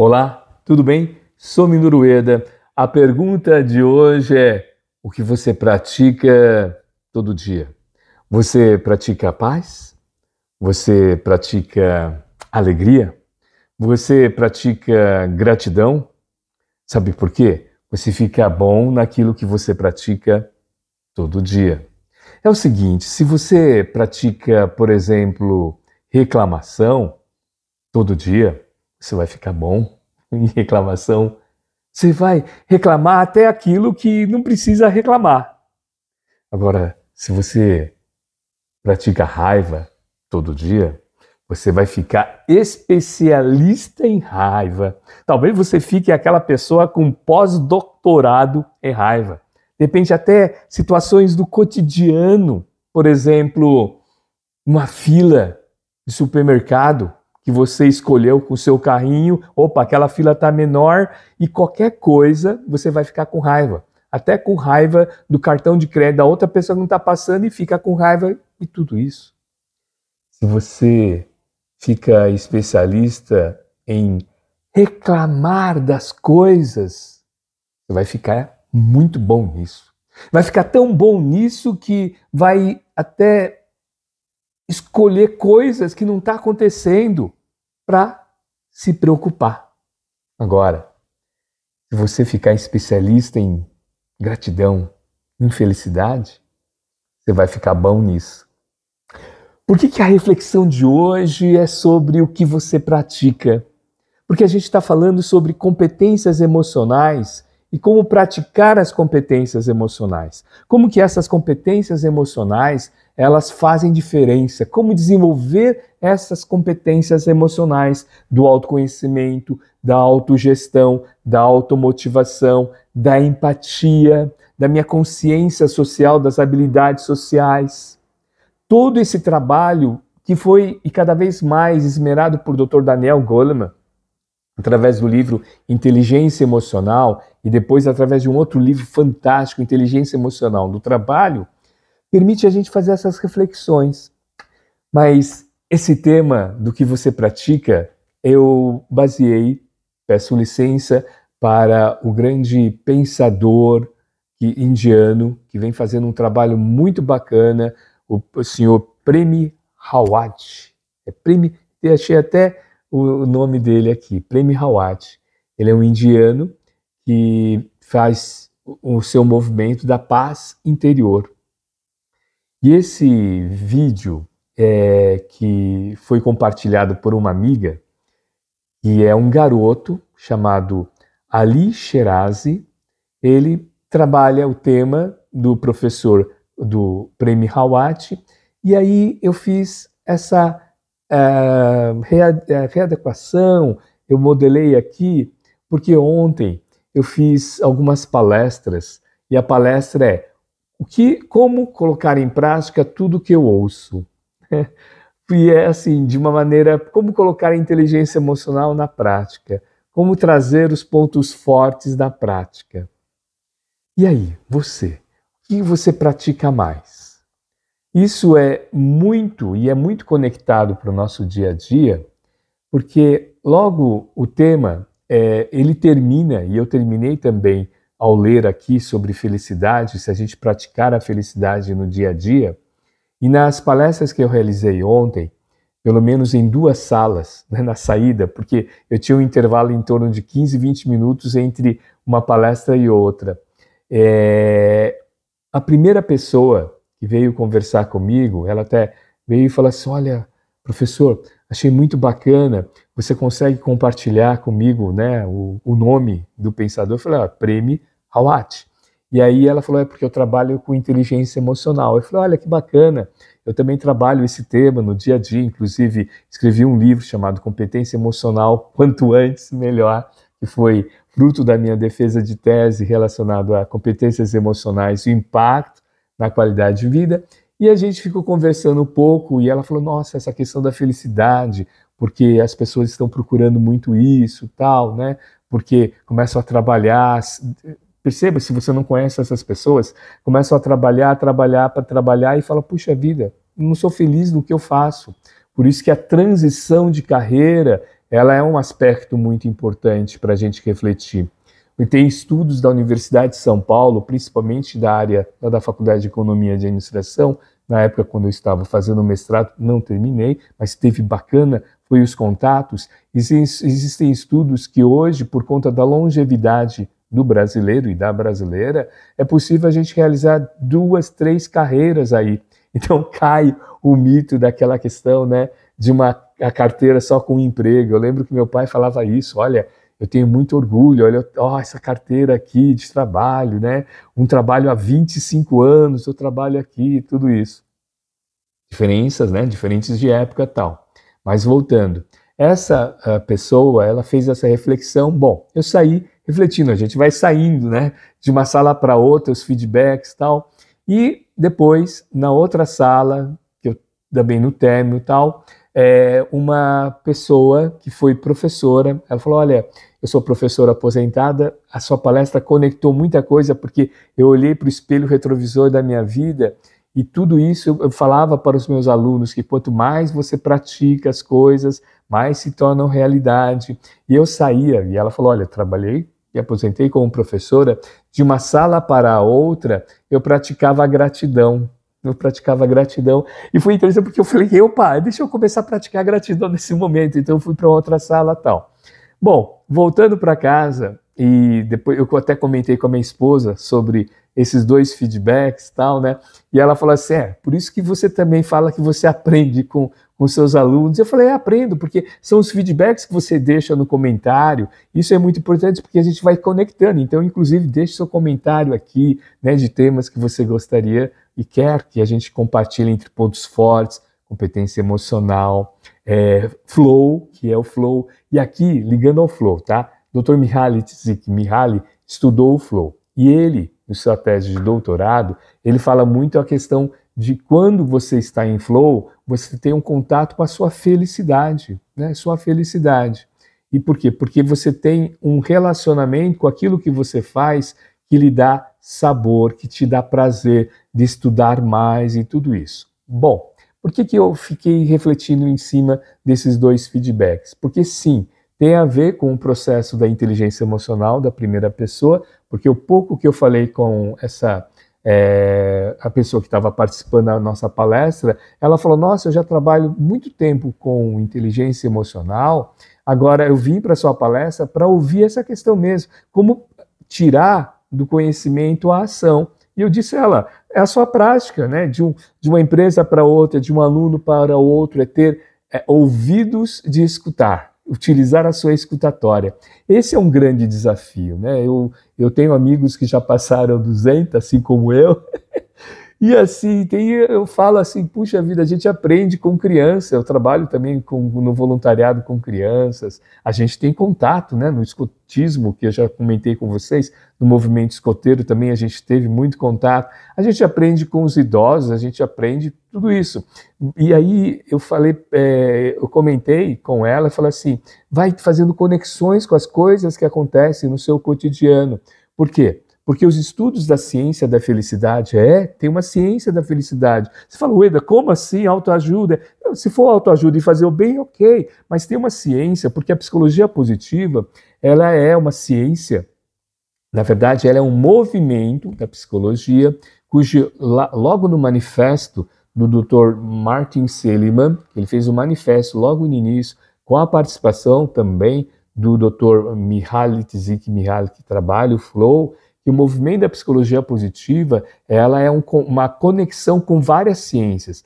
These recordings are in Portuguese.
Olá, tudo bem? Sou Minoru Ueda. A pergunta de hoje é: o que você pratica todo dia? Você pratica paz? Você pratica alegria? Você pratica gratidão? Sabe por quê? Você fica bom naquilo que você pratica todo dia. É o seguinte, se você pratica, por exemplo, reclamação todo dia, você vai ficar bom em reclamação. Você vai reclamar até aquilo que não precisa reclamar. Agora, se você pratica raiva todo dia, você vai ficar especialista em raiva. Talvez você fique aquela pessoa com pós-doutorado em raiva. De repente, até situações do cotidiano. Por exemplo, uma fila de supermercado que você escolheu com o seu carrinho. Opa, aquela fila está menor e qualquer coisa você vai ficar com raiva. Até com raiva do cartão de crédito da outra pessoa que não está passando e fica com raiva e tudo isso. Se você fica especialista em reclamar das coisas, você vai ficar muito bom nisso. Vai ficar tão bom nisso que vai até escolher coisas que não estão acontecendo para se preocupar. Agora, se você ficar especialista em gratidão, em felicidade, você vai ficar bom nisso. Por que a reflexão de hoje é sobre o que você pratica? Porque a gente está falando sobre competências emocionais e como praticar as competências emocionais. Como que essas competências emocionais, elas fazem diferença. Como desenvolver essas competências emocionais do autoconhecimento, da autogestão, da automotivação, da empatia, da minha consciência social, das habilidades sociais. Todo esse trabalho que foi e cada vez mais esmerado por Dr. Daniel Goleman, através do livro Inteligência Emocional e depois através de um outro livro fantástico, Inteligência Emocional do Trabalho, permite a gente fazer essas reflexões. Mas esse tema do que você pratica, eu baseei, peço licença, para o grande pensador indiano, que vem fazendo um trabalho muito bacana, o senhor Prem Rawat. Achei até o nome dele aqui, Prem Rawat. Ele é um indiano que faz o seu movimento da paz interior. E esse vídeo que foi compartilhado por uma amiga, que é um garoto chamado Ali Sherazi, ele trabalha o tema do professor do Prem Rawat, e aí eu fiz essa readequação, eu modelei aqui, porque ontem eu fiz algumas palestras, e a palestra é como colocar em prática tudo que eu ouço. E é assim, de uma maneira, como colocar a inteligência emocional na prática, como trazer os pontos fortes da prática. E aí, o que você pratica mais? Isso é muito conectado para o nosso dia a dia, porque logo o tema, ele termina, e eu terminei também ao ler aqui sobre felicidade, se a gente praticar a felicidade no dia a dia, e nas palestras que eu realizei ontem, pelo menos em 2 salas, né, na saída, porque eu tinha um intervalo em torno de 15, 20 minutos entre uma palestra e outra. A primeira pessoa que veio conversar comigo, ela até veio e falou assim: olha, professor, achei muito bacana, você consegue compartilhar comigo, né, o nome do pensador? Eu falei: Prem Rawat. E aí ela falou: é porque eu trabalho com inteligência emocional. Eu falei: olha que bacana, eu também trabalho esse tema no dia a dia, inclusive escrevi um livro chamado Competência Emocional, quanto antes melhor, que foi fruto da minha defesa de tese relacionado a competências emocionais e o impacto na qualidade de vida. E a gente ficou conversando um pouco e ela falou: nossa, essa questão da felicidade, porque as pessoas estão procurando muito isso, tal, né? Porque começam a trabalhar. Perceba, se você não conhece essas pessoas, começam a trabalhar e falam: puxa vida, não sou feliz no que eu faço. Por isso que a transição de carreira ela é um aspecto muito importante para a gente refletir. E tem estudos da Universidade de São Paulo, principalmente da área da Faculdade de Economia e de Administração, na época quando eu estava fazendo o mestrado, não terminei, mas teve bacana, foi os contatos. Existem estudos que hoje, por conta da longevidade do brasileiro e da brasileira, é possível a gente realizar 2, 3 carreiras aí. Então cai o mito daquela questão, né, de a carteira só com emprego. Eu lembro que meu pai falava isso, olha, eu tenho muito orgulho, olha, essa carteira aqui de trabalho, né? Um trabalho há 25 anos, eu trabalho aqui, tudo isso. Diferenças, né? Diferentes de época e tal. Mas voltando, essa pessoa, ela fez essa reflexão. Bom, eu saí refletindo, a gente vai saindo, né? De uma sala para outra, os feedbacks e tal. E depois, na outra sala, que eu também no término e tal, uma pessoa que foi professora, ela falou, olha, eu sou professora aposentada, a sua palestra conectou muita coisa, porque eu olhei para o espelho retrovisor da minha vida e tudo isso eu falava para os meus alunos, que quanto mais você pratica as coisas, mais se tornam realidade. E eu saía, e ela falou, olha, trabalhei e aposentei como professora, de uma sala para a outra, eu praticava a gratidão. E foi interessante porque eu falei, opa, deixa eu começar a praticar a gratidão nesse momento. Então eu fui para outra sala e tal. Bom, voltando para casa, e depois eu até comentei com a minha esposa sobre esses 2 feedbacks e tal, né? E ela falou assim, por isso que você também fala que você aprende com seus alunos. Eu falei, aprendo, porque são os feedbacks que você deixa no comentário. Isso é muito importante porque a gente vai conectando. Então, inclusive, deixe seu comentário aqui, né, de temas que você gostaria e quer que a gente compartilhe entre pontos fortes, competência emocional, flow, que é o flow. E aqui, ligando ao flow, tá? Dr. Mihaly Csikszentmihalyi estudou o flow. E ele, no sua tese de doutorado, ele fala muito a questão de quando você está em flow, você tem um contato com a sua felicidade, né? Sua felicidade. E por quê? Porque você tem um relacionamento com aquilo que você faz que lhe dá sabor, que te dá prazer de estudar mais e tudo isso. Bom, por que eu fiquei refletindo em cima desses 2 feedbacks? Porque sim, tem a ver com o processo da inteligência emocional da primeira pessoa, porque o pouco que eu falei com a pessoa que estava participando da nossa palestra, ela falou, nossa, eu já trabalho muito tempo com inteligência emocional, agora eu vim para a sua palestra para ouvir essa questão mesmo, como tirar do conhecimento a ação. E eu disse a ela, é a sua prática, né? De uma empresa para outra, de um aluno para outro, é ter ouvidos de escutar, utilizar a sua escutatória. Esse é um grande desafio, né? Eu tenho amigos que já passaram 200, assim como eu, e assim, eu falo assim, puxa vida, a gente aprende com criança, eu trabalho também no voluntariado com crianças, a gente tem contato, né, no escotismo, que eu já comentei com vocês, no movimento escoteiro também a gente teve muito contato, a gente aprende com os idosos, a gente aprende tudo isso. E aí eu comentei com ela, falei assim, vai fazendo conexões com as coisas que acontecem no seu cotidiano. Por quê? Porque os estudos da ciência da felicidade, tem uma ciência da felicidade. Você fala, Ueda, como assim autoajuda? Se for autoajuda e fazer o bem, ok, mas tem uma ciência, porque a psicologia positiva, ela é uma ciência, na verdade, ela é um movimento da psicologia, cujo, logo no manifesto do Dr. Martin Seligman, ele fez um manifesto logo no início, com a participação também do Dr. Mihaly Csikszentmihalyi, que trabalha o Flow, que o movimento da psicologia positiva, ela é uma conexão com várias ciências,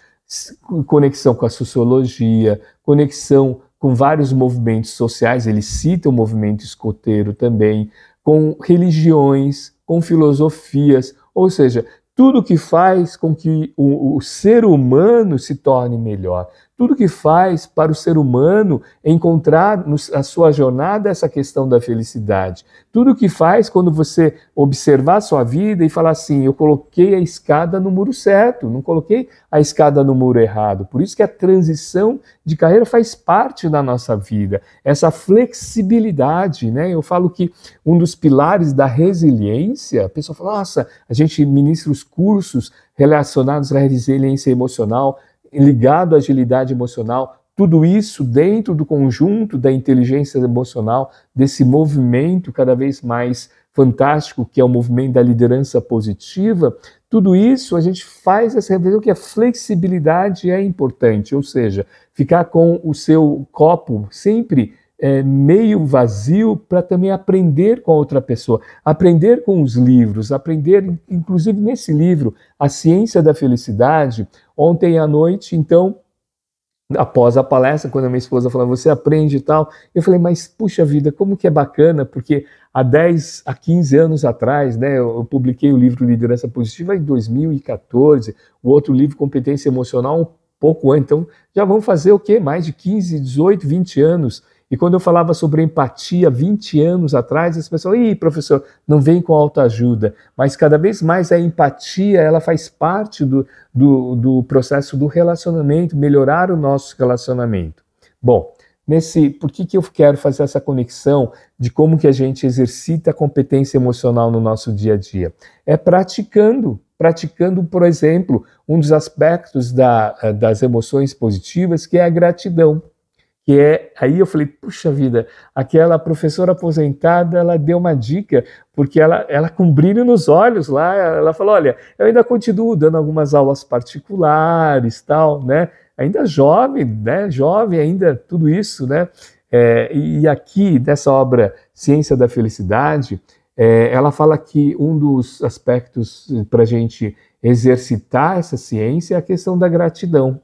conexão com a sociologia, conexão com vários movimentos sociais, ele cita o movimento escoteiro também, com religiões, com filosofias, ou seja, tudo que faz com que o ser humano se torne melhor, tudo que faz para o ser humano encontrar na sua jornada essa questão da felicidade, tudo que faz quando você observar a sua vida e falar assim, eu coloquei a escada no muro certo, não coloquei a escada no muro errado, por isso que a transição de carreira faz parte da nossa vida, essa flexibilidade, né? Eu falo que um dos pilares da resiliência, a pessoa fala, nossa, a gente ministra os cursos relacionados à resiliência emocional, ligado à agilidade emocional, tudo isso dentro do conjunto da inteligência emocional, desse movimento cada vez mais fantástico, que é o movimento da liderança positiva, tudo isso a gente faz essa reflexão que a flexibilidade é importante, ou seja, ficar com o seu copo sempre meio vazio para também aprender com a outra pessoa, aprender com os livros, aprender, inclusive nesse livro, A Ciência da Felicidade, ontem à noite, então, após a palestra, quando a minha esposa falou, você aprende e tal, eu falei, mas puxa vida, como que é bacana, porque há 10 a 15 anos atrás, né, eu publiquei o livro Liderança Positiva em 2014, o outro livro Competência Emocional um pouco antes, então já vão fazer o quê? Mais de 15, 18, 20 anos. E quando eu falava sobre empatia 20 anos atrás, as pessoas, ih, professor, não vem com autoajuda. Mas cada vez mais a empatia, ela faz parte do processo do relacionamento, melhorar o nosso relacionamento. Bom, por que eu quero fazer essa conexão de como que a gente exercita a competência emocional no nosso dia a dia? É praticando, por exemplo, um dos aspectos das emoções positivas, que é a gratidão. Aí eu falei, puxa vida, aquela professora aposentada, ela deu uma dica, porque ela com brilho nos olhos lá, ela falou, olha, eu ainda continuo dando algumas aulas particulares, tal, né, ainda jovem, né, jovem ainda, tudo isso, né, e aqui, nessa obra Ciência da Felicidade, ela fala que um dos aspectos para a gente exercitar essa ciência é a questão da gratidão.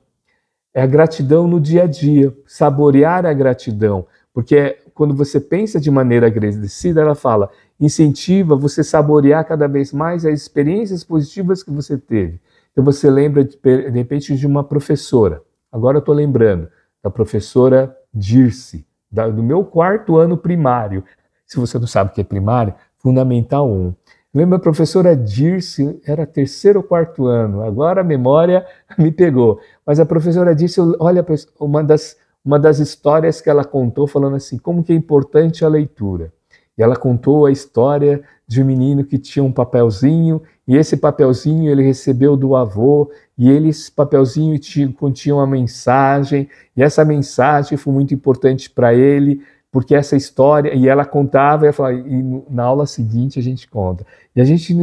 É a gratidão no dia a dia, saborear a gratidão, porque quando você pensa de maneira agradecida, ela fala, incentiva você saborear cada vez mais as experiências positivas que você teve. Então você lembra de repente de uma professora, agora eu estou lembrando, da professora Dirce, do meu 4º ano primário. Se você não sabe o que é primário, Fundamental 1. Lembra a professora Dirce, era 3º ou 4º ano, agora a memória me pegou. Mas a professora Dirce, olha, uma das histórias que ela contou, falando assim, como que é importante a leitura. E ela contou a história de um menino que tinha um papelzinho, e esse papelzinho ele recebeu do avô, e esse papelzinho continha uma mensagem, e essa mensagem foi muito importante para ele, porque essa história, e ela contava, e na aula seguinte a gente conta. E a gente,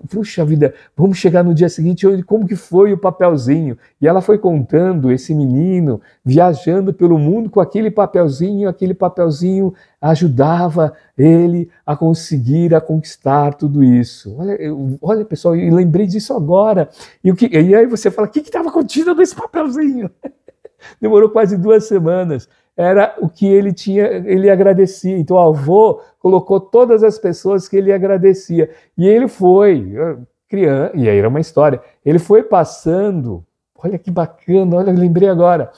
puxa vida, vamos chegar no dia seguinte, como que foi o papelzinho? E ela foi contando, esse menino, viajando pelo mundo com aquele papelzinho ajudava ele a conseguir, a conquistar tudo isso. Olha pessoal, eu lembrei disso agora. E aí você fala, o que estava contido nesse papelzinho? Demorou quase 2 semanas. Era o que ele tinha, ele agradecia. Então o avô colocou todas as pessoas que ele agradecia. E ele foi, criança, e aí era uma história, ele foi passando, olha que bacana, olha, eu lembrei agora,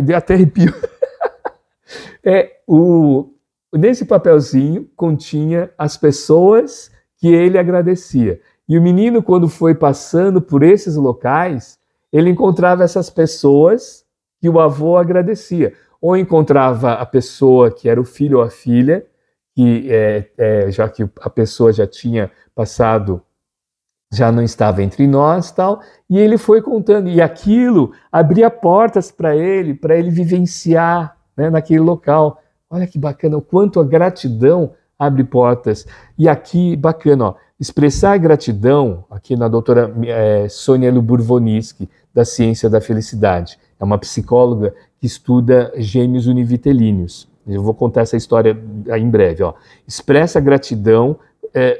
deu até arrepio. Nesse papelzinho continha as pessoas que ele agradecia. E o menino, quando foi passando por esses locais, ele encontrava essas pessoas que o avô agradecia. Ou encontrava a pessoa que era o filho ou a filha, que já que a pessoa já tinha passado, já não estava entre nós, tal, e ele foi contando, e aquilo abria portas para ele vivenciar, né, naquele local. Olha que bacana, o quanto a gratidão abre portas. E aqui, bacana, ó, expressar gratidão, aqui na doutora Sônia Luburvonisky, da Ciência da Felicidade. É uma psicóloga que estuda gêmeos univitelíneos. Eu vou contar essa história em breve. Ó. Expressa gratidão.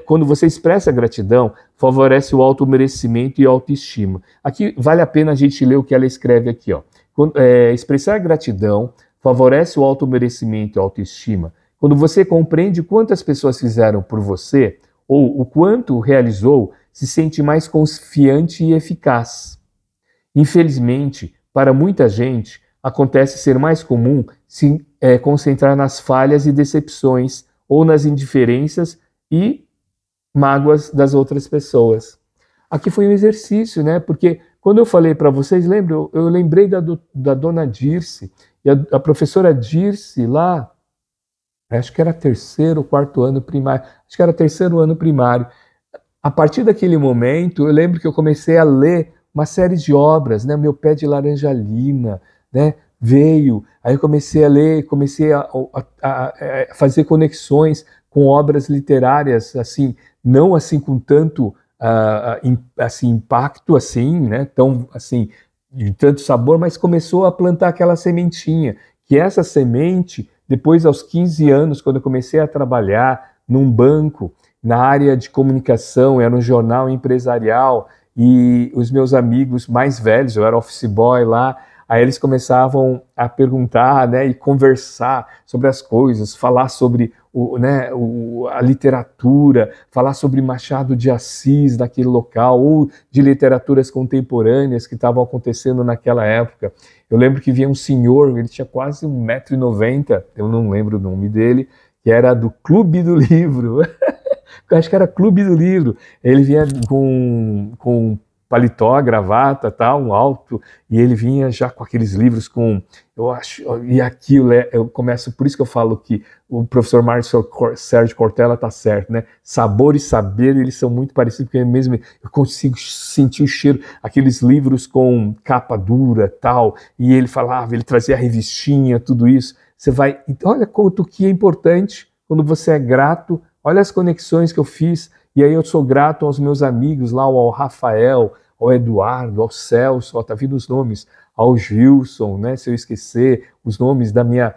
Quando você expressa gratidão, favorece o automerecimento e a autoestima. Aqui vale a pena a gente ler o que ela escreve aqui. Ó. Expressar gratidão favorece o automerecimento e a autoestima. Quando você compreende quantas pessoas fizeram por você, ou o quanto realizou, se sente mais confiante e eficaz. Infelizmente, para muita gente, acontece ser mais comum se concentrar nas falhas e decepções ou nas indiferenças e mágoas das outras pessoas. Aqui foi um exercício, né? Porque quando eu falei para vocês, lembro, eu lembrei da dona Dirce, e a professora Dirce lá, acho que era 3º ou 4º ano primário, acho que era 3º ano primário. A partir daquele momento, eu lembro que eu comecei a ler uma série de obras, né? Meu Pé de Laranja Lima, né? veio, aí eu comecei a ler, comecei a fazer conexões com obras literárias, assim, não assim com tanto assim, impacto, assim, né, tão, assim, de tanto sabor, mas começou a plantar aquela sementinha, que essa semente, depois aos 15 anos, quando eu comecei a trabalhar num banco, na área de comunicação, era um jornal empresarial, e os meus amigos mais velhos, eu era office boy lá, aí eles começavam a perguntar, né, e conversar sobre as coisas, falar sobre a literatura, falar sobre Machado de Assis naquele local, ou de literaturas contemporâneas que estavam acontecendo naquela época. Eu lembro que vinha um senhor, ele tinha quase 1,90 m, eu não lembro o nome dele, que era do Clube do Livro. Eu acho que era Clube do Livro. Ele vinha com paletó, gravata, tal, um alto, e ele vinha já com aqueles livros com, eu acho, e aquilo, eu começo, por isso que eu falo que o professor Márcio Sérgio Cortella tá certo, né? Sabor e saber, eles são muito parecidos, porque mesmo eu consigo sentir o cheiro, aqueles livros com capa dura, tal, e ele falava, ele trazia a revistinha, tudo isso. Você vai, então, olha quanto que é importante quando você é grato. Olha as conexões que eu fiz, e aí eu sou grato aos meus amigos lá, ao Rafael, ao Eduardo, ao Celso, ó, tá vindo os nomes, ao Gilson, né, se eu esquecer, os nomes da minha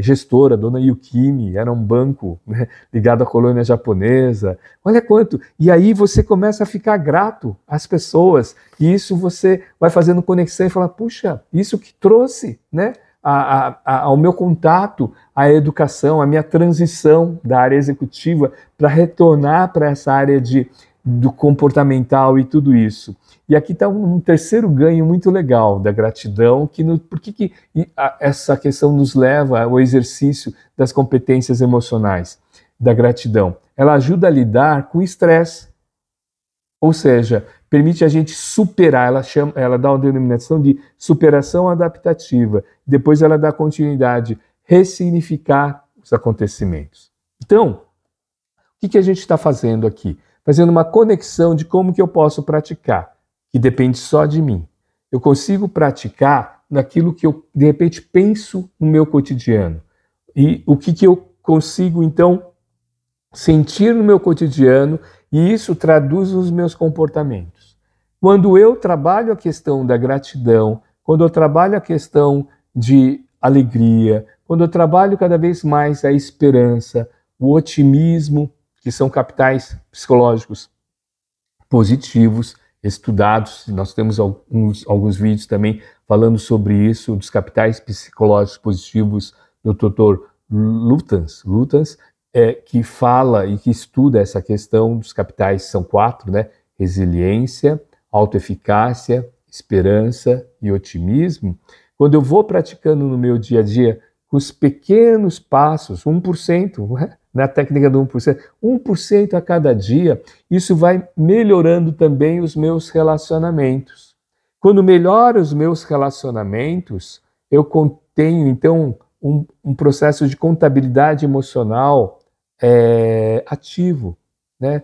gestora, dona Yukimi, era um banco, né, ligado à colônia japonesa. Olha quanto! E aí você começa a ficar grato às pessoas, e isso você vai fazendo conexão e fala, puxa, isso que trouxe, né? Ao meu contato, à educação, à minha transição da área executiva para retornar para essa área do comportamental e tudo isso. E aqui está um terceiro ganho muito legal da gratidão, por que essa questão nos leva ao exercício das competências emocionais da gratidão? Ela ajuda a lidar com o estresse, ou seja, permite a gente superar, ela dá uma denominação de superação adaptativa, depois ela dá continuidade, ressignificar os acontecimentos. Então, o que a gente está fazendo aqui? Fazendo uma conexão de como que eu posso praticar, que depende só de mim. Eu consigo praticar naquilo que eu, de repente, penso no meu cotidiano. E o que eu consigo, então, sentir no meu cotidiano, e isso traduz os meus comportamentos. Quando eu trabalho a questão da gratidão, quando eu trabalho a questão de alegria, quando eu trabalho cada vez mais a esperança, o otimismo, que são capitais psicológicos positivos, estudados, nós temos alguns vídeos também falando sobre isso, dos capitais psicológicos positivos do Dr. Luttens, que fala e que estuda essa questão dos capitais, são 4, né? Resiliência, autoeficácia, esperança e otimismo. Quando eu vou praticando no meu dia a dia, com os pequenos passos, 1%, na técnica do 1%, 1% a cada dia, isso vai melhorando também os meus relacionamentos. Quando melhoro os meus relacionamentos, eu tenho, então, um processo de contabilidade emocional ativo, né?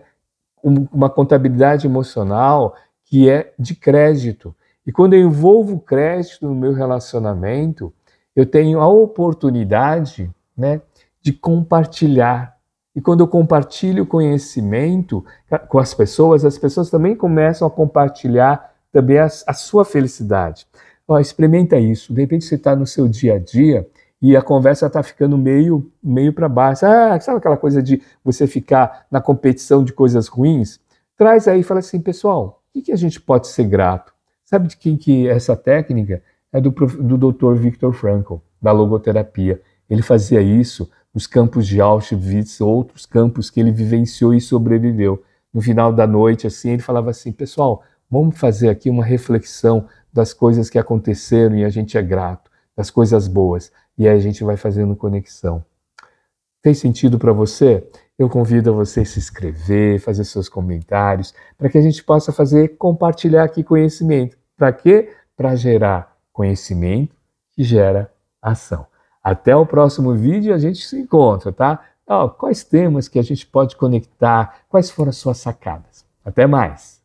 Uma contabilidade emocional que é de crédito. E quando eu envolvo crédito no meu relacionamento, eu tenho a oportunidade, né, de compartilhar. E quando eu compartilho conhecimento com as pessoas também começam a compartilhar também a sua felicidade. Ó, experimenta isso. De repente você está no seu dia a dia e a conversa está ficando meio para baixo. Sabe aquela coisa de você ficar na competição de coisas ruins? Traz aí e fala assim, pessoal, o que a gente pode ser grato? Sabe de quem que essa técnica? É do Dr. Viktor Frankl, da logoterapia. Ele fazia isso nos campos de Auschwitz, outros campos que ele vivenciou e sobreviveu. No final da noite, assim, ele falava assim, pessoal, vamos fazer aqui uma reflexão das coisas que aconteceram e a gente é grato, das coisas boas. E aí a gente vai fazendo conexão. Fez sentido para você? Eu convido a você a se inscrever, fazer seus comentários, para que a gente possa compartilhar aqui conhecimento. Para quê? Para gerar conhecimento que gera ação. Até o próximo vídeo a gente se encontra, tá? Quais temas que a gente pode conectar? Quais foram as suas sacadas? Até mais!